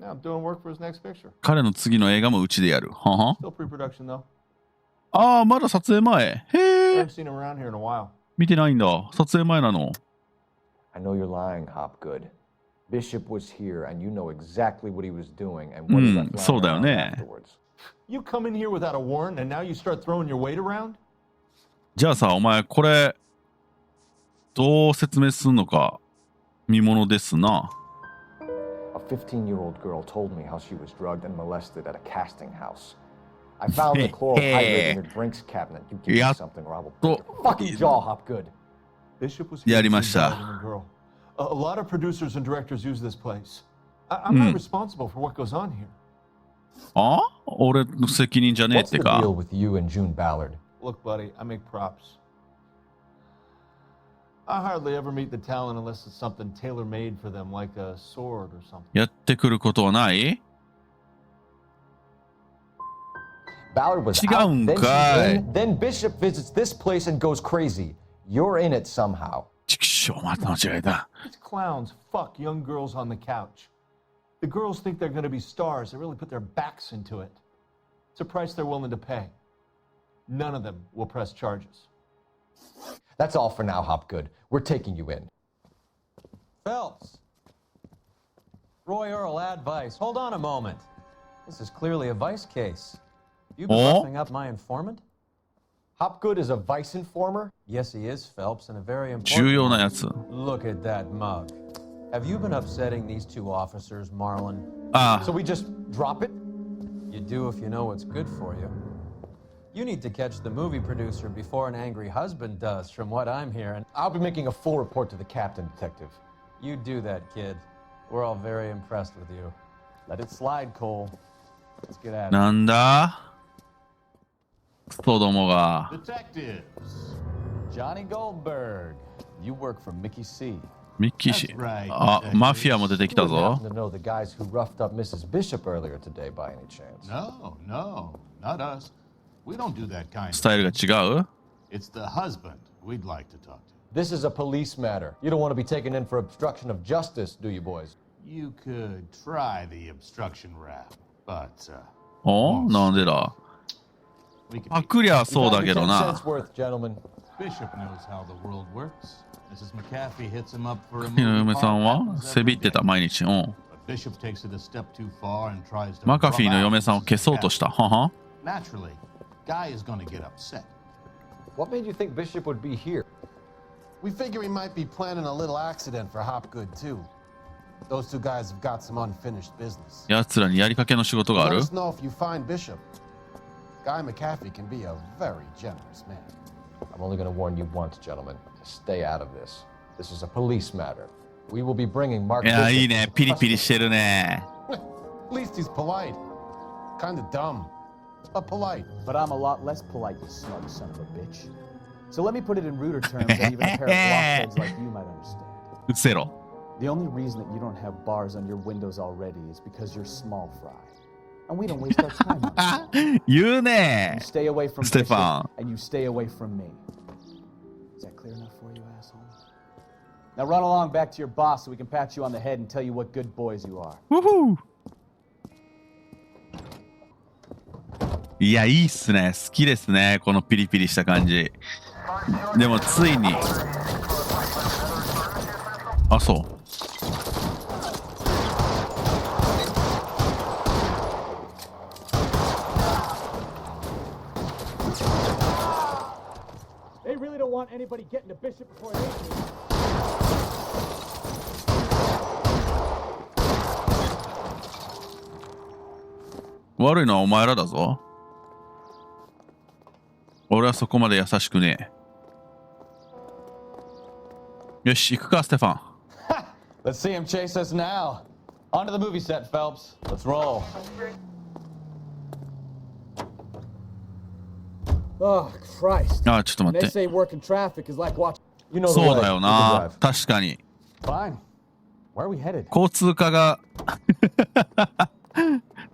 Now I'm doing work for his next picture. 彼の次の映画もうちでやる。はは。 Still pre-production though. ああ、まだ撮影前。へ I え。 haven't seen him around here in a while. 見てないんだ。撮影前なの。I know you're lying, Hopgood. Bishop was here, and you know exactly what he was doing and what he left lying そうだよ around ね。 afterwards. You come in here without a warrant, and now you start throwing your weight around? じゃあさ、お前これどう説明すんのか見ものですな。A 15-year-old girl told me how she was drugged and molested at a casting house. I found the chloral hydrate in your drinks cabinet. You give me something or I will break your fucking jaw, Hopgood. Bishop was や here り to ま see し the た。 girl. A lot of producers and directors use this place. I'm not responsible for what goes on here. あ？俺の責任じゃねえっ What's て the か。 deal with you and June Ballard? Look, buddy, I make props. I hardly ever meet the talent unless it's something tailor-made for them, like a sword or something. やってくることはない？ Ballard was 違うん out, then か she's い。 in, then Bishop visits this place and goes crazy. You're in it somehow. ちくしょう、また間違えた。 These clowns fuck young girls on the couch. The girls think they're going to be stars. They really put their backs into it. It's a price they're willing to pay. None of them will press charges. That's all for now, Hopgood. We're taking you in. Phelps. Roy Earl, advice. Hold on a moment. This is clearly a vice case. You've been roughing up my informant? Hopgood is a vice informer? Yes, he is, Phelps, and a very 重 important 要 one. なやつ。 Look at that mug. Have you been upsetting these two officers, Marlon? あ So we just drop it? You do if you know what's good for you. You need to catch the movie producer before an angry husband does, from what I'm hearing. I'll be making a full report to the captain, Detective. You do that, kid. We're all very impressed with you. Let it slide, Cole. Let's get at it. なんだ？クソどもが。 Detectives. Johnny Goldberg. You work for Mickey C. ミッキー氏。あ、マフィアも出てきた You ぞ。 happen to know the guys who roughed up Mrs. Bishop earlier today by any chance? No, no, not us. We don't do that kind スタイルが違う？ It's the husband we'd like to talk to. This is a police matter. You don't want to be taken in for obstruction of justice, do you, boys? You could try the obstruction rap, but お？なんでだ？ we can パクりゃ You そうだ have け your ど 10 な。 cents worth, gentlemen. Bishop knows how the world works. Mrs. McAfee hits him up for a 君の movie 嫁さん part は happens せ every びってた day. 毎日。うん。 But Bishop takes it a step too far and tries to マカフィーの rub 嫁 out さんを Mrs. 消そうとした。 McAfee. はは。 Naturally, Guy is going to get upset. What made you think Bishop would be here? We figure he might be planning a little accident for Hopgood, too. Those two guys have got some unfinished business. 奴らにやりかけの仕事があ Let る？ us know if you find Bishop. Guy McAfee can be a very generous man. I'm only going to warn you once, gentlemen, to stay out of this. This is a police matter. We will be bringing Mark いや、 Bishop いいね。 into ピリピリ custody. してるね。 At least he's polite. Kinda dumb, but polite. But I'm a lot less polite, you smug son of a bitch. So let me put it in ruder terms that even a pair of blockheads like you might understand. うつせろ。 The only reason that you don't have bars on your windows already is because you're small fry. And we don't waste our time on it. 言うね You。stay away from ステフ Bishop, ァン。 and you stay away from me. Is that clear enough for you, asshole? Now run along back to your boss so we can pat you on the head and tell you what good boys you are. ウフー。いや、いいっすね。好きですね。このピリピリした感じ。でもついに。あ、そう。They really don't want anybody getting to Bishop before they do. 悪いのはお前らだぞ。俺はそこまで優しくねえ。よし、行くか、ステファン。Let's see him chase us now. Onto the movie set, Phelps. Let's roll. Oh, Christ. あ、ちょっと And 待 they って。 say working traffic is like watching. You know the そう way. だよ You can な。 drive. 確かに。 Fine. Where are we headed? 交通課が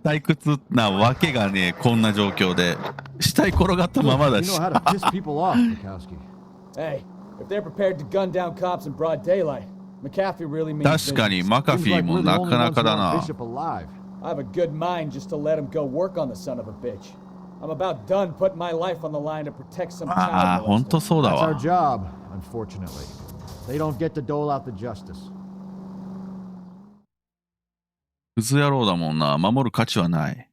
退屈なわけがね、こんな状況で。死体転がったままだ You し。 know how to piss people off, Mikowski. Hey, if they're prepared to gun down cops in broad daylight, McAfee really means 確かに business. マカフィー Seems like も we're the な only かな ones か who だ want な。 Bishop alive. I have a good mind just to let him go work on the son of a bitch. I'm about done putting my life on the line to protect some ああ、 child ほんと molester. そうだ That's our わ。 job, unfortunately. They don't get to dole out the justice. クズ野郎だもんな。守る価値はない。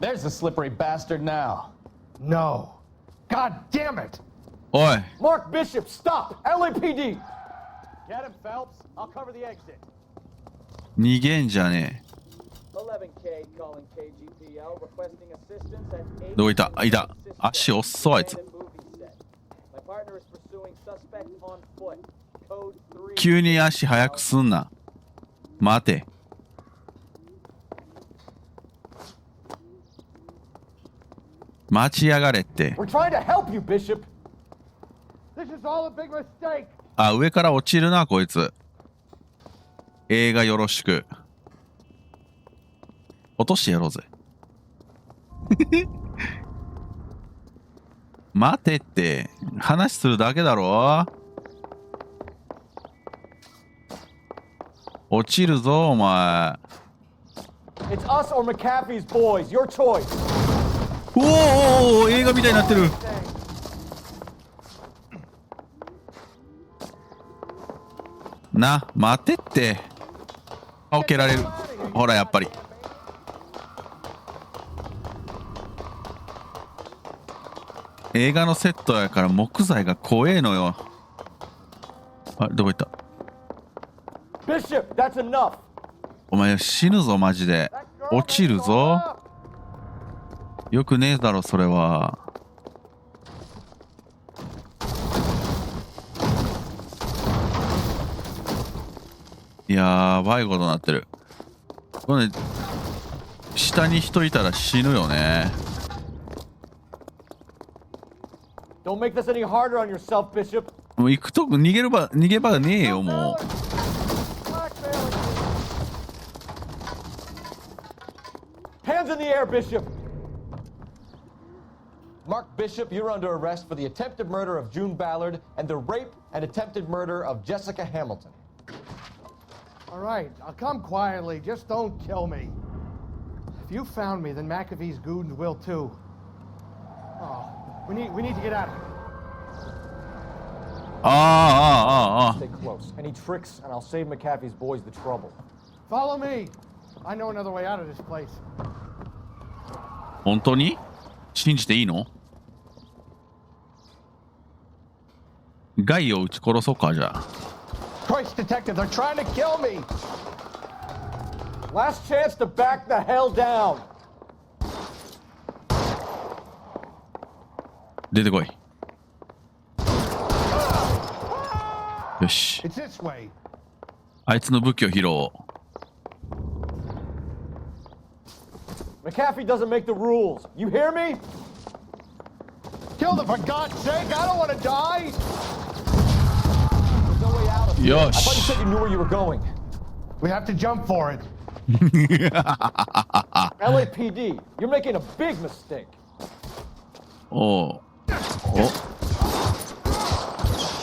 There's the slippery bastard now. No. God damn it! おい、 Mark Bishop, stop! LAPD! Get him, Phelps. I'll cover the exit. 逃げんじゃね 11K calling KGPL requesting assistance at え。どこいた？あ、いた。足遅いあいつ。 My partner is pursuing suspect on foot. Code 3. 急に足速くすんな。待て。待ちやがれって。 We're trying to help you, Bishop! This is all a big mistake! あ、上から落ちるな、こいつ。映画よろしく。落としてやろうぜ。待てって。話するだけだろ。落ちるぞ、お前。 It's us or McAfee's boys, your choice! おーおーおー、映画みたいになってる。な、待てって。顔蹴られる。ほら、やっぱり。映画のセットやから木材が怖えのよ。あれ、どこ行った？ Bishop, that's enough! お前死ぬぞ、マジで。落ちるぞ。よくねえだろ、それは。やばいことになってる。これね、下に人いたら死ぬよね。Don't make this any harder on yourself, Bishop. もう行くとこ逃げ場がねえよ、もう。Hands in the air, Bishop! Mark Bishop, you're under arrest for the attempted murder of June Ballard and the rape and attempted murder of Jessica Hamilton. All right, I'll come quietly. Just don't kill me. If you found me, then McAfee's goons will too. Oh, we need to get out of here. Stay close. Any tricks, and I'll save McAfee's boys the trouble. Follow me. I know another way out of this place. 本当に信じていいの？ガイを撃ち殺そうか、じゃあ。Christ, detective, they're trying to kill me. Last chance to back the hell down. 出てこい。よし。 It's this way. あいつの武器を拾おう。McAfee doesn't make the rules. You hear me? Kill them for God's sake. I don't want to die. There's no way out of here. I thought you Yosh. said you knew where you were going. We have to jump for it. LAPD, you're making a big mistake. おう。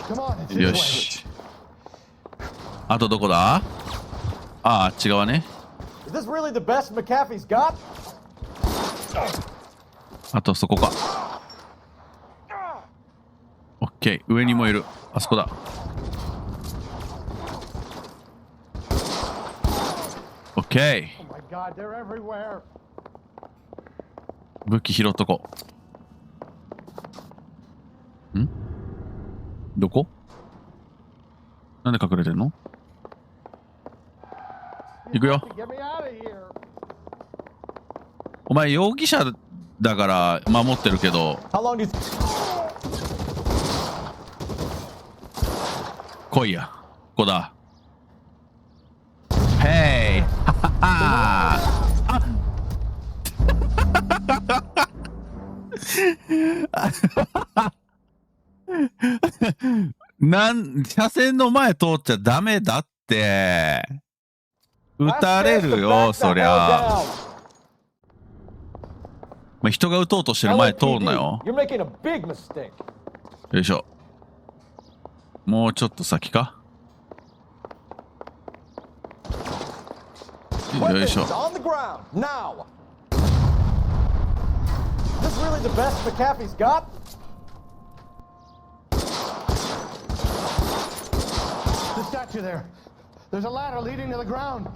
Come on, it's お。 this よ way. し。あとどこだ？ああ、あっち側ね。 Is this really the best McAfee's got? あとそこか。オッケー、上にもいる。あそこだ。オッケ Oh my God, they're everywhere. ー。武器拾っとこう。ん？どこ？なんで隠れてんの？行くよ。Get me out of here. お前容疑者だから守ってるけど。来いや。ここだ。ヘイ。車線の前通っちゃダメだって。撃たれるよ、そりゃ。まあ、人が撃とうとしてる前通んなよ。よいしょ。もうちょっと先か。よいしょ。Is this really the best McAfee's got? The statue there. There's a ladder leading to the ground.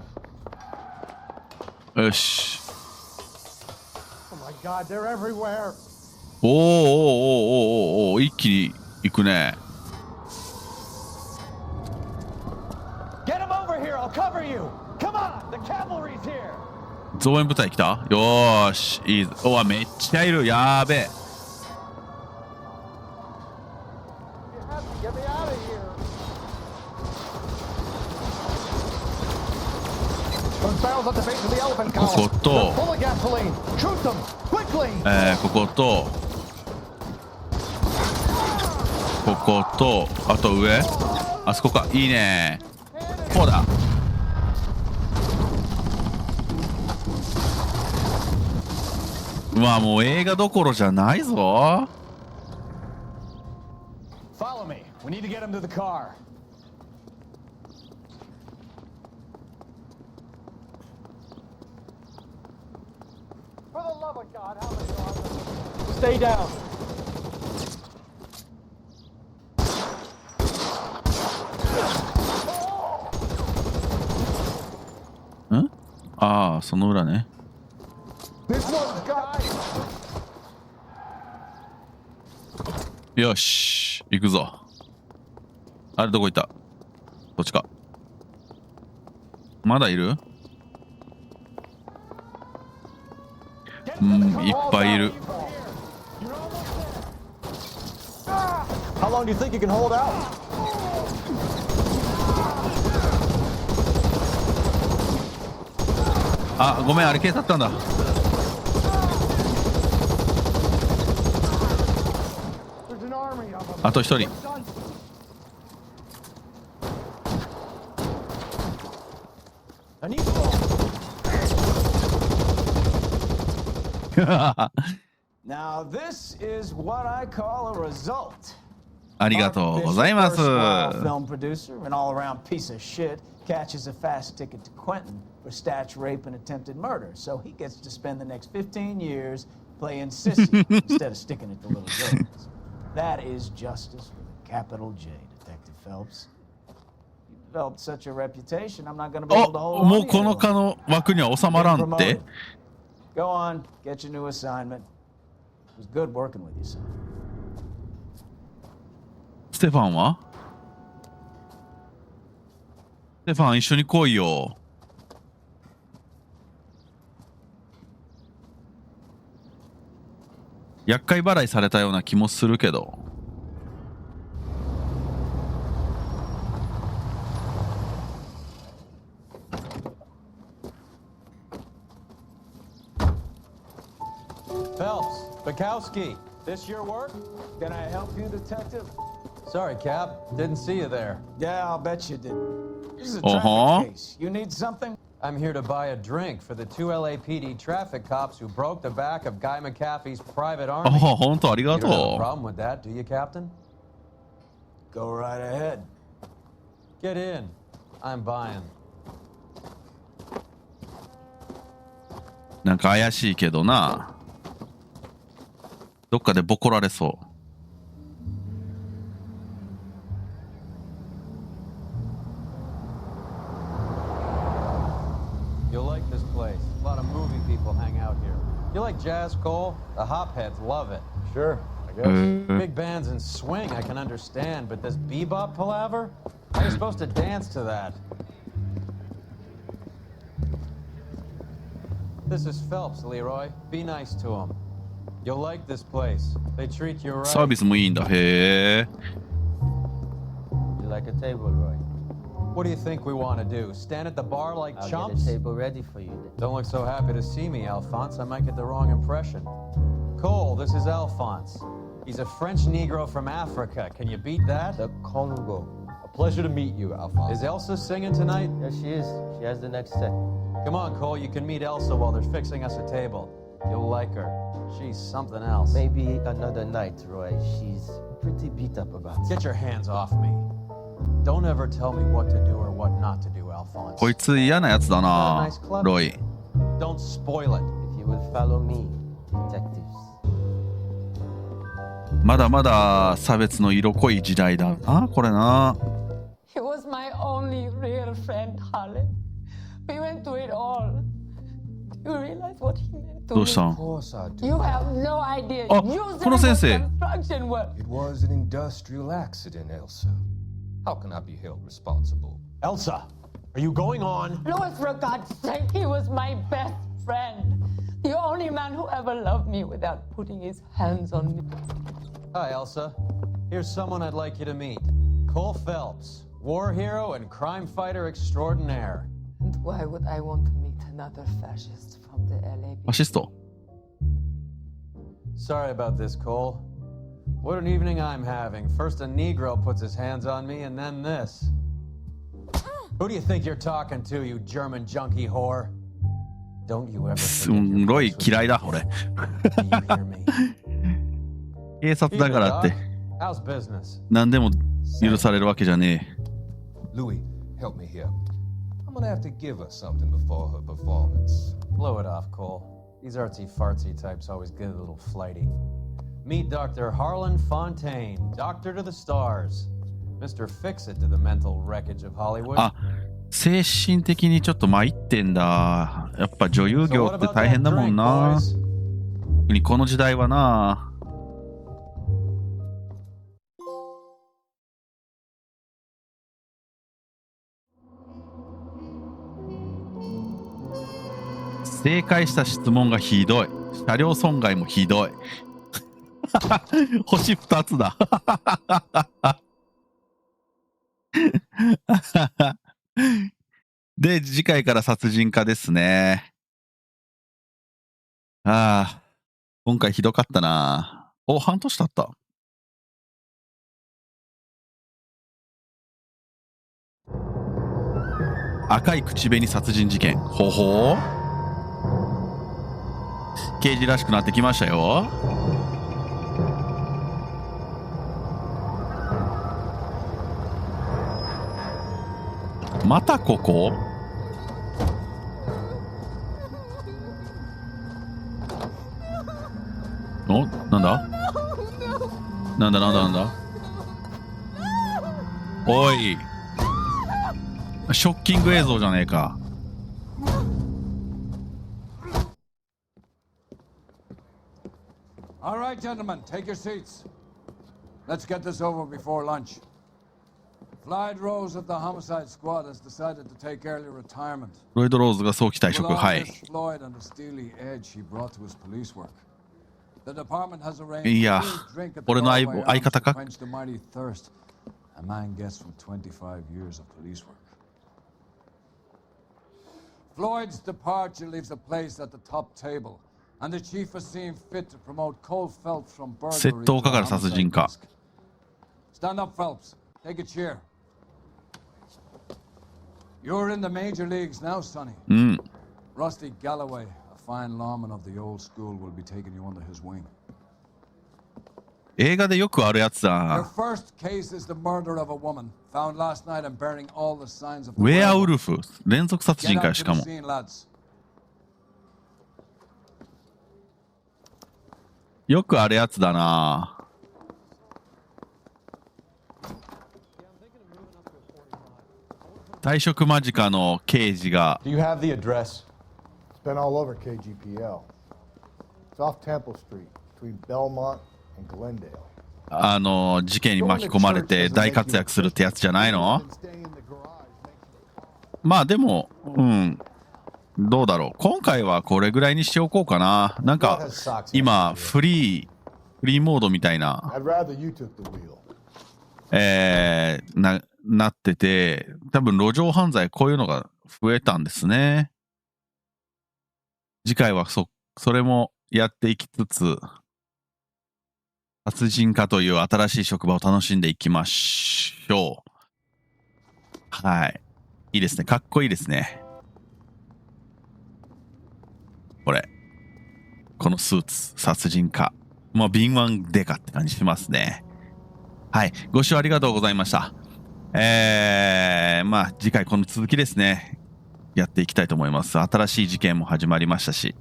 よし。Oh my God, they're everywhere. おーおーおーおーおー、一気に行くね。Get him over here. I'll cover you. Come on, the cavalry's here. 増援部隊来た？よーし、いいぞ。おわ、めっちゃいる。やーべえ。ここと、ここと、ここと、あと上？あそこか。いいね。こうだ。うわ、もう映画どころじゃないぞ。Follow me. We need to get him to the car. For the love of God, how many are there? Stay down. ん？ああ、その裏ね。よし、行くぞ。あれどこ行った？どっちか。まだいる？うん、いっぱいいる。How long do you think you can hold out? あ、ごめん、あれ警察だったんだ。あと一人。Now this is what I call a result. ありがとうございます。Film producer and all-around piece of shit catches a fast ticket to Quentin for snatch, rape, and attempted murder. So he gets to spend the next 15 years playing sissy instead of sticking it to little girls. That is justice with a capital J, Detective Phelps. You developed such a reputation, I'm not going to be able to hold on. もうこの枠には収まらんって。Go on, get your new assignment. It was good working with you, son. ステファンは？ステファン一緒に来いよ。厄介払いされたような気もするけど。Phelps, Bukowski, this your work? Can I help you, detective? Sorry, Cap. Didn't see you there. Yeah, I'll bet you didn't. This is a traffic case. You need something? I'm here to buy a drink for the 2 LAPD traffic cops who broke the back of Guy McAfee's private army. あ、本当ありが You don't have a と problem with that, do you, Captain? Go right ahead. Get in. I'm buying. なんか怪しいけどな。どっかでボコられそう。You'll like this place. A lot of movie people hang out here. You like jazz, Cole? The hopheads love it. Sure, I guess. Big bands and swing I can understand, but this bebop palaver? How are you supposed to dance to that? This is Phelps, Leroy. Be nice to him. You'll like this place. They treat you right. サービスもいいんだ。へえ。You like a table, Roy? What do you think we want to do? Stand at the bar like I'll chumps? get a table ready for you then. Don't look so happy to see me, Alphonse. I might get the wrong impression. Cole, this is Alphonse. He's a French Negro from Africa. Can you beat that? The Congo. A pleasure to meet you, Alphonse. Is Elsa singing tonight? Yes, she is. She has the next set. Come on, Cole. You can meet Elsa while they're fixing us a table. You'll like her. She's something else. Maybe another night, Roy. She's pretty beat up about it. Get your hands off me. Don't ever tell me what to do or what not to do, Alphonse. こいつ嫌なやつだな、ロイ。Don't spoil it. If you will follow me, detectives. まだまだ差別の色濃い時代だな、これな。He was my only real friend, Harlan. We went through it all. Do you realize what he meant to me? どうしたん？ You have no idea. あ、 You この先生。 construction work. It was an industrial accident, Elsa. How can I be held responsible? Elsa, are you going on? Louis, for God's sake, he was my best friend. The only man who ever loved me without putting his hands on me. Hi, Elsa. Here's someone I'd like you to meet. Cole Phelps, war hero and crime fighter extraordinaire. And why would I want to meet another fascist from the LAPD? ファシスト。 Sorry about this, Cole. What an evening I'm having. First a Negro puts his hands on me, and then this. Who do you think you're talking to, you German junkie whore? Don't you ever すんごい嫌いだ、俺。警察だからって、 How's business? 何でも許されるわけじゃねえ。 Louis, help me here. I'm gonna have to give her something before her performance. Blow it off, Cole. These artsy-fartsy types always get a little flighty. Meet Dr. Harlan Fontaine, doctor to the stars. Mr. Fix-It to the mental wreckage of Hollywood. あ、精神的にちょっと参ってんだ。やっぱ女優業って大変だもんな。特にこの時代はな。正解した質問がひどい。車両損害もひどい。星2つだ。で、次回から殺人家ですね。ああ、今回ひどかったな。お、半年経った。赤い口紅殺人事件。ほほー。刑事らしくなってきましたよ。またここ？お、なんだ？なんだおい、ショッキング映像じゃねえか。All right, gentlemen, take your seats. Let's get this over before lunch. Floyd Rose of the homicide squad has decided to take early retirement. ロイド・ローズが早期退職。はい。Floyd and the steely edge he brought to his police work. The department has arranged いや、俺の相方か。 quench the mighty thirst a man gets from 25 years of police work. Floyd's departure leaves a place at the top table, and the chief has seen fit to promote Cole Phelps from burglary 窃盗家から殺人家。 Stand up, Phelps. Take a chair. You're in the major leagues now, Sonny. Rusty Galloway, a fine lawman of the old school, will be taking you under his wing. 映画でよくあるやつ Your だ。 first case is the murder of a woman found last night and bearing all the signs of ウ the ェア werewolf. ウルフ連続殺 Get 人 out か to しか the も。 scene, lads. よくあるやつだな。退職間近の刑事が。 Do you have the address? It's been all over KGPL. It's off Temple Street, between Belmont and Glendale. 事件に巻き込まれて大活躍するってやつじゃないの？まあでも、どうだろう。今回はこれぐらいにしておこうかな。なんか今フリーモードみたいななってて、多分路上犯罪こういうのが増えたんですね。次回はそれもやっていきつつ、殺人家という新しい職場を楽しんでいきましょう。はい。いいですね。かっこいいですね。このスーツ、殺人家。もう敏腕デカって感じしますね。はい。ご視聴ありがとうございました。まあ次回この続きですね。やっていきたいと思います。新しい事件も始まりましたし、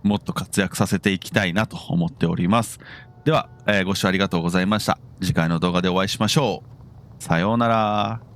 もっと活躍させていきたいなと思っております。では、ご視聴ありがとうございました。次回の動画でお会いしましょう。さようなら。